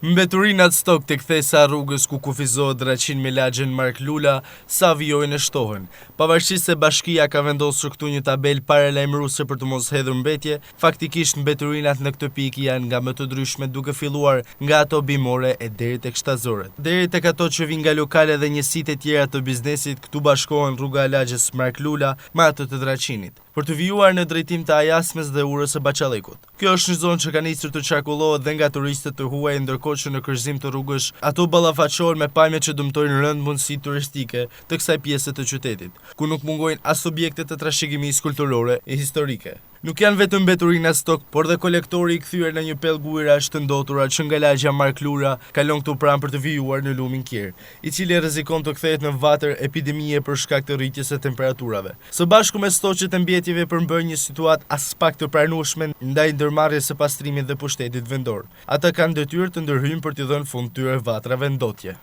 Mbeturinat stok të kthesa rrugës ku kufizohet draqin me lagjen Mark Lula sa vijojnë e shtohen. Pavarësisht se bashkia ka vendosur këtu një tabel paralajmëruese për të mos hedhur mbetje, faktikisht mbeturinat në këtë pikë janë nga më të ndryshme duke filluar nga ato bimore e deri tek shtazoret. Deri tek ato që vijnë nga lokale dhe njësitë e tjera të biznesit, këtu bashkohen rruga e lagjes Mark Lula me atë të draqinit, për të vijuar në drejtim të Ajasmes dhe Urës së Baçallikut. Kjo është një zonë që ka nisur të qarkullohet dhe nga turistët të huaj, ndërkohë që në kryqëzim të rrugësh ato ballafaqohen me pamje që dëmtojnë rënd mundësi turistike të kësaj pjese të qytetit, ku nuk mungojnë as objekte të trashëgimisë kulturore e historike. Nuk janë vetëm mbeturina stok, por dhe kolektori i kthyer në një pellg ujërash të ndotura që nga lagja Mark Lula kalon këtu pranë për të vijuar në lumin Kier, i cili rrezikon të kthehet në vatër epidemie për shkak të rritjes së temperaturave. Së bashku me stoqet e mbjetjeve përmbën një situatë as pak të pranueshme ndaj ndërmarrjes së pastrimit dhe pushtetit vendor. Ata kanë detyrë të ndërhyjnë për t'i dhënë fund tyre vatrave ndotje.